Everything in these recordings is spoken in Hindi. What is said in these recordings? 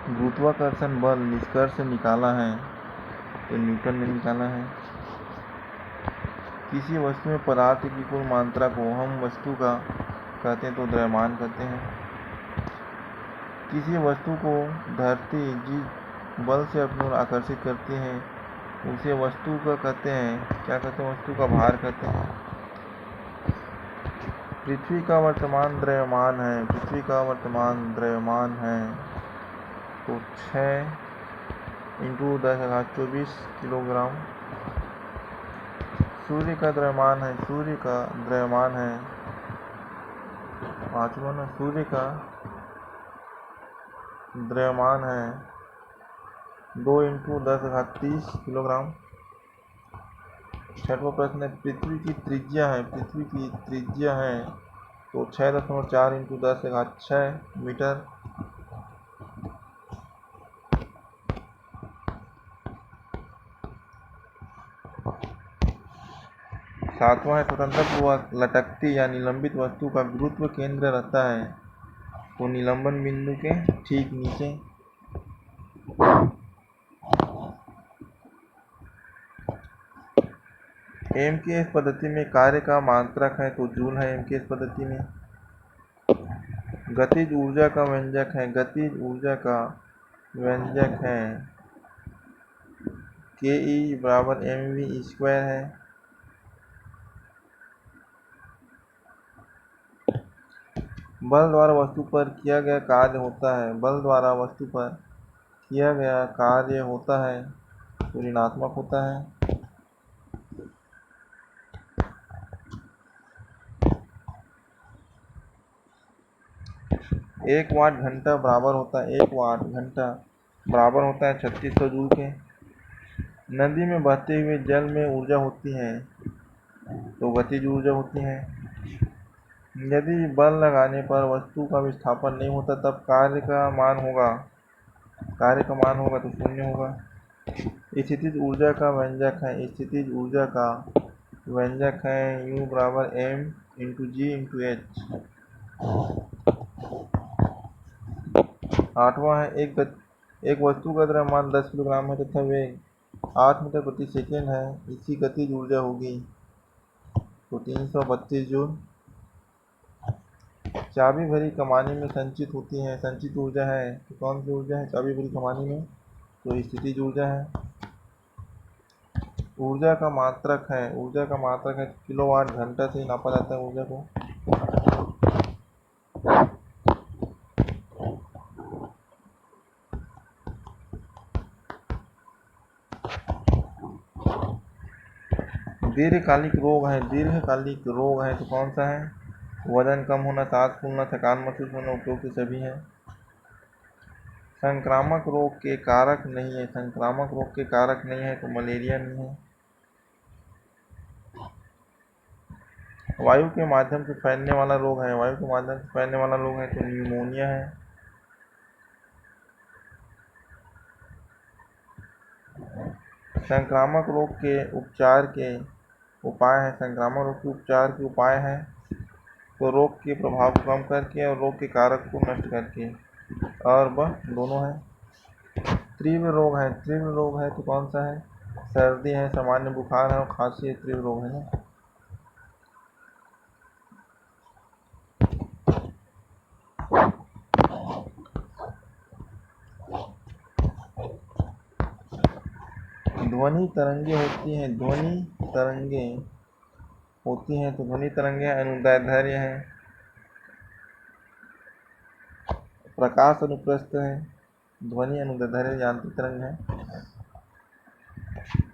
गुरुत्वाकर्षण बल निष्कर्ष निकाला है तो न्यूटन ने निकाला है। किसी वस्तु में पदार्थ की कुल मात्रा को हम वस्तु का कहते हैं तो द्रव्यमान कहते हैं। किसी वस्तु को धरती जिस बल से अपनी ओर आकर्षित करती है उसे वस्तु का कहते हैं, क्या कहते हैं, वस्तु का भार कहते हैं। पृथ्वी का वर्तमान द्रव्यमान है, पृथ्वी का वर्तमान द्रव्यमान है तो 6 × 10⁻24 किलोग्राम। सूर्य का द्रव्यमान है, सूर्य का द्रव्यमान है, पांचवा ना, सूर्य का द्रव्यमान है 2 × 10⁻30 किलोग्राम। छठवां प्रश्न है, पृथ्वी की त्रिज्या है, पृथ्वी की त्रिज्या है तो 6.4 × 10⁻6 मीटर। सातवां है, स्वतंत्र लटकती या निलंबित वस्तु का गुरुत्व केंद्र रहता है तो निलंबन बिंदु के ठीक नीचे। एमकेएस पद्धति में कार्य का मात्रक है तो जूल है एमकेएस पद्धति में। गतिज ऊर्जा का व्यंजक है, गतिज ऊर्जा का व्यंजक है ke = mv² है। बल द्वारा वस्तु पर किया गया कार्य होता है, बल द्वारा वस्तु पर किया गया कार्य होता है तो ऋणात्मक होता है। 1 वाट घंटा बराबर होता है, 1 वाट घंटा बराबर होता है 3600 जूल के। नदी में बहते हुए जल में ऊर्जा होती है तो गतिज ऊर्जा होती है। यदि बल लगाने पर वस्तु का विस्थापन नहीं होता तब कार्य का मान होगा तो 0 होगा। स्थितिज ऊर्जा का व्यंजक है, स्थितिज ऊर्जा का व्यंजक है U = m × g × h। आठवां है, एक वस्तु का द्रव्यमान 10 किलोग्राम है तथा वेग 8 मीटर प्रति सेकेंड है, इसकी गतिज ऊर्जा होगी तो 332 जूल। चाबी भरी कमानी में संचित होती है, संचित ऊर्जा है तो कौन सी ऊर्जा है चाबी भरी कमानी में, तो स्थितिज ऊर्जा है। ऊर्जा का मात्रक है, ऊर्जा का मात्रक है किलोवाट घंटा से नापा जाता है ऊर्जा को। दीर्घकालिक रोग है, दीर्घकालिक रोग है तो कौन सा है, वजन कम होना, सांस फूलना, थकान महसूस होना, उपरोक्त सभी है। संक्रामक रोग के कारक नहीं है, संक्रामक रोग के कारक नहीं है तो मलेरिया नहीं है। वायु के माध्यम से फैलने वाला रोग है, वायु के माध्यम से फैलने वाला रोग है तो न्यूमोनिया है। संक्रामक रोग के उपचार के उपाय है, संक्रामक रोग के उपचार के उपाय है तो रोग के प्रभाव को कम करके और रोग के कारक को नष्ट करके, और वह दोनों है। तीव्र रोग है, तीव्र रोग है तो कौन सा है, सर्दी है, सामान्य बुखार है और खांसी है, तीव्र रोग है ना। ध्वनि तरंगे होती हैं, ध्वनि तरंगे होती हैं तो ध्वनि तरंगे अनुदैर्ध्य है, प्रकाश अनुप्रस्थ है, ध्वनि अनुदैर्ध्य यांत्रिक तरंग है।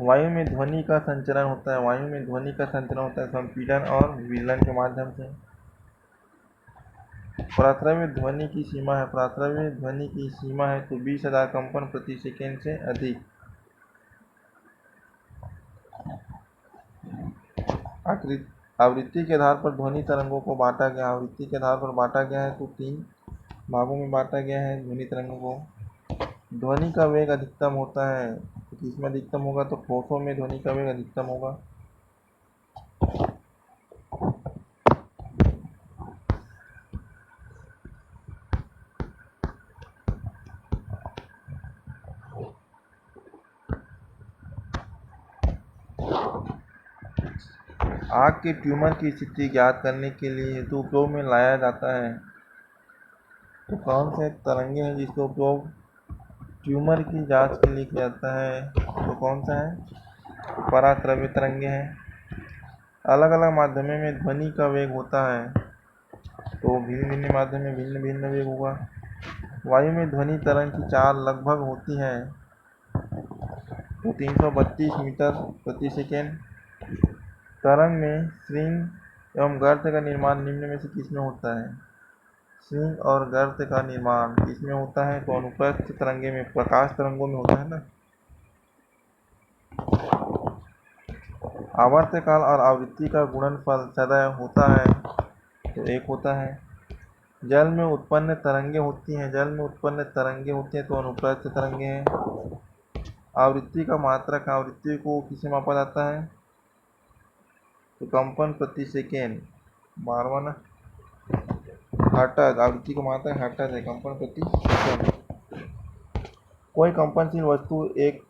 वायु में ध्वनि का संचरण होता है, वायु में ध्वनि का संचरण होता है संपीड़न और विलयन के माध्यम से। प्राथर्व्य ध्वनि की सीमा है, प्राथर्व्य ध्वनि की सीमा है तो 20,000 कंपन प्रति सेकेंड से अधिक। आवृत्ति के आधार पर ध्वनि तरंगों को बांटा गया, आवृत्ति के आधार पर बांटा गया है तो 3 भागों में बांटा गया है ध्वनि तरंगों को। ध्वनि का वेग अधिकतम होता है तो किसमें अधिकतम होगा, तो ठोसों में ध्वनि का वेग अधिकतम होगा। आग के ट्यूमर की स्थिति ज्ञात करने के लिए हेतु उपयोग में लाया जाता है। तो कौन से तरंगे हैं जिसका उपयोग ट्यूमर की जांच के लिए किया जाता है? तो कौन सा है? पराश्रव्य तरंगे हैं। अलग अलग माध्यमों में ध्वनि का वेग होता है, तो भिन्न भिन्न माध्यम में भिन्न भिन्न वेग होगा। वायु में ध्वनि तरंग की चाल लगभग होती है तो 332 मीटर प्रति सेकेंड। तरंग में श्रृंग एवं गर्त का निर्माण निम्न में से किसमें होता है? श्रृंग और गर्त का निर्माण किसमें होता है? तो अनुप्रस्थ तरंगे में, प्रकाश तरंगों में होता है ना। आवर्तकाल और आवृत्ति का गुणनफल सदैव होता है, तो 1 होता है। जल में उत्पन्न तरंगे होती हैं, तो अनुप्रस्थ तरंगे हैं। आवृत्ति का मात्रक, आवृत्ति को किसे मापा जाता है? तो कंपन प्रति सेकेंड, 12वां ना, हर्ट्ज। आवृत्ति का मात्रक हर्ट्ज है, कंपन प्रति सेकेंड। कोई कंपनशील वस्तु एक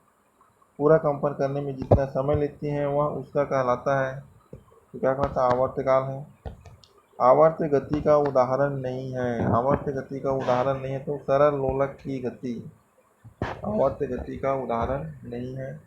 पूरा कंपन करने में जितना समय लेती है वह उसका कहलाता है, तो क्या कहलाता है? आवर्तकाल है। आवर्त गति का उदाहरण नहीं है, तो सरल लोलक की गति आवर्त गति का उदाहरण नहीं है।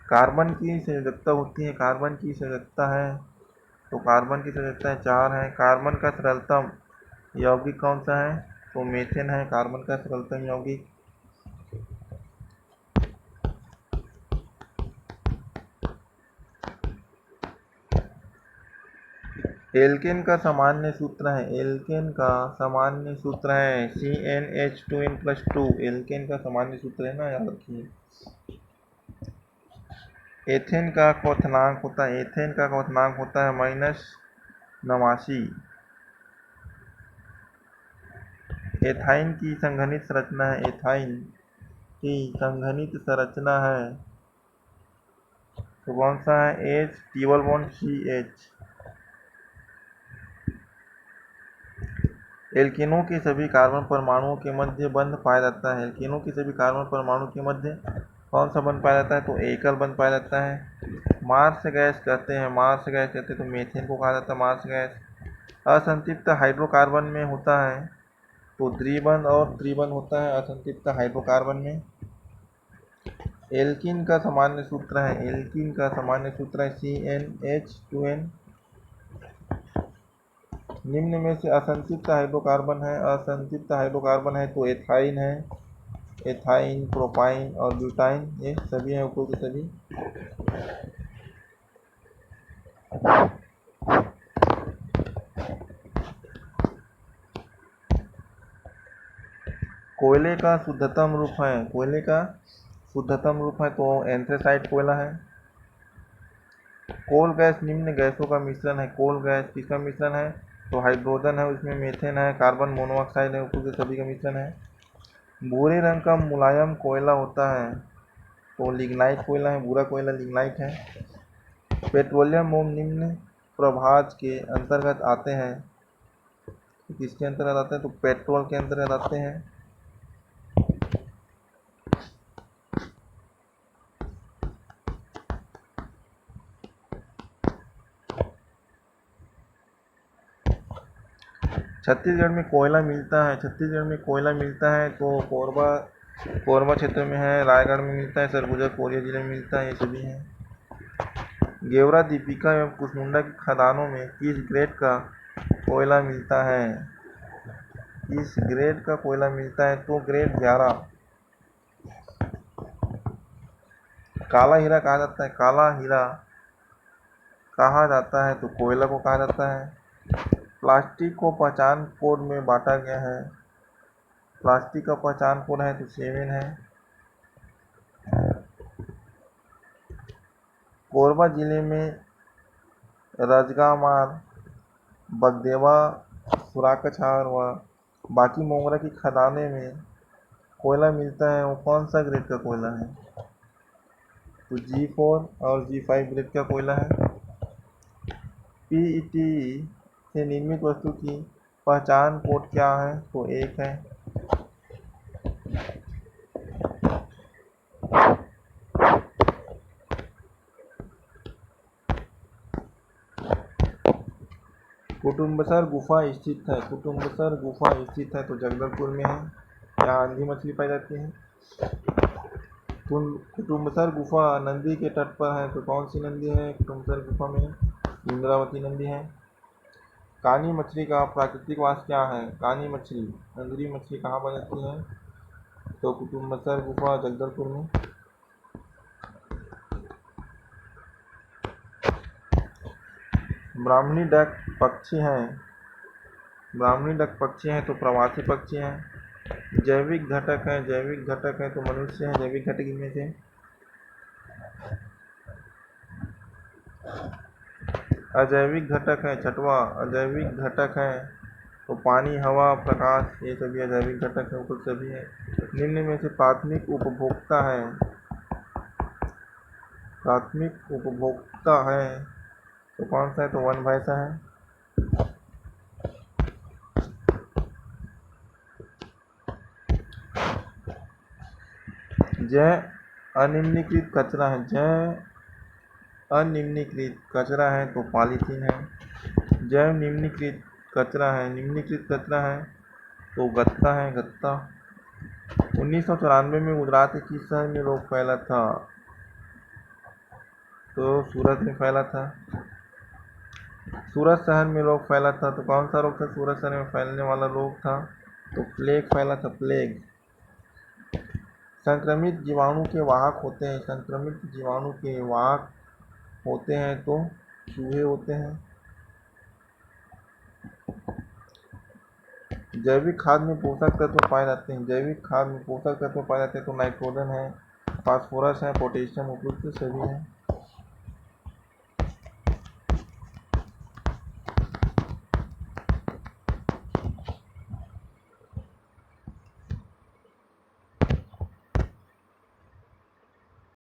कार्बन की संयोजकता होती है, कार्बन की संयोजकता है, तो कार्बन की संयोजकता 4 है। कार्बन का सरलतम यौगिक कौन सा है? तो मीथेन है कार्बन का सरलतम यौगिक। एल्केन का सामान्य सूत्र है, CnH2n+2। एल्केन का सामान्य सूत्र है ना, याद रखिए। एथेन का क्वथनांक होता है, -89। एथाइन की संघनित संरचना है, तो कौन सा है? H double bond CH। एल्केनों के सभी कार्बन परमाणुओं के मध्य बंध पाया जाता है, कौन सा बंध पाया जाता है? तो एकल बंध पाया जाता है। मार्स गैस कहते हैं, तो मीथेन को कहा जाता है मार्स गैस। असंतृप्त हाइड्रोकार्बन में होता है, तो द्विबंध और त्रिबंध होता है असंतृप्त हाइड्रोकार्बन में। एल्कीन का सामान्य सूत्र है, CnH2n। निम्न में से असंतृप्त हाइड्रोकार्बन है, तो एथाइन है, प्रोपाइन और ब्यूटाइन, ये सभी हैं उपरोक्त सभी। कोयले का शुद्धतम रूप है, तो एंथ्रेसाइट कोयला है। कोल गैस निम्न गैसों का मिश्रण है, किसका मिश्रण है? तो हाइड्रोजन है, उसमें मीथेन है, कार्बन मोनोऑक्साइड है, उपरोक्त सभी का मिश्रण है। भूरे रंग का मुलायम कोयला होता है, तो लिग्नाइट कोयला है, भूरा कोयला लिग्नाइट है। पेट्रोलियम मोम निम्न प्रभाज के अंतर्गत आते हैं, तो किसके अंतर्गत आते हैं? तो पेट्रोल के अंतर्गत आते हैं। छत्तीसगढ़ में कोयला मिलता है, तो कोरबा क्षेत्र में है, रायगढ़ में मिलता है, सरगुजा कोरिया जिले में मिलता है, ये सभी हैं। गेवरा, दीपिका एवं कुसमुंडा की खदानों में किस ग्रेड का कोयला मिलता है? तो ग्रेड 11। काला हीरा कहा जाता है, तो कोयला को कहा जाता है। प्लास्टिक को पहचान कोड में बांटा गया है, प्लास्टिक का पहचान कोड है तो 7 है। कोरबा जिले में रजगामार, बगदेवा, सुराकछार व बाकी मोंगरा की खदानें में कोयला मिलता है, वो कौन सा ग्रेड का कोयला है? तो G4 और G5 ग्रेड का कोयला है। पीईटी से निर्मित वस्तु की पहचान कोड क्या है? तो 1 है। कुटुम्बसर गुफा स्थित है। कुटुम्बसर गुफा स्थित है तो जगदलपुर में है। यहाँ आंधी मछली पाई जाती है। कुटुम्बसर गुफा नदी के तट पर है तो कौन सी नदी है कुटुम्बसर गुफा में? इंद्रावती नदी है। कानी मछली का प्राकृतिक वास क्या है? कानी मछली नंदरी मछली कहाँ पाई जाती है? तो कुटुम्बसर गुफा जगदलपुर में। ब्राह्मणी डक पक्षी हैं। ब्राह्मणी डक पक्षी हैं तो प्रवासी पक्षी हैं। जैविक घटक है। जैविक घटक है तो मनुष्य है जैविक घटक इनमें से। अजैविक घटक है छठवां। अजैविक घटक है तो पानी, हवा, प्रकाश, ये सभी अजैविक घटक है। ऊपर सभी है। निम्न में से प्राथमिक उपभोक्ता है। प्राथमिक उपभोक्ता है तो कौन सा है? तो वन भैंसा है। जय अनिम्नीकृत कचरा है। जय अनिम्नीकृत कचरा है तो पॉलीथीन है। जैव निम्नीकृत कचरा है। निम्नीकृत कचरा है तो गत्ता है। गत्ता। 1994 में गुजरात के किस शहर में रोग फैला था? तो सूरत में फैला था। सूरत शहर में रोग फैला था तो कौन सा रोग था सूरत शहर में फैलने वाला रोग था? तो प्लेग फैला था। प्लेग। संक्रमित जीवाणु के वाहक होते हैं। संक्रमित जीवाणु के वाहक होते हैं तो चूहे होते हैं। जैविक खाद में पोषक तत्व पाए जाते हैं। जैविक खाद में पोषक तत्व पाए जाते हैं तो नाइट्रोजन है, फास्फोरस है, पोटेशियम, उपयुक्त सभी है।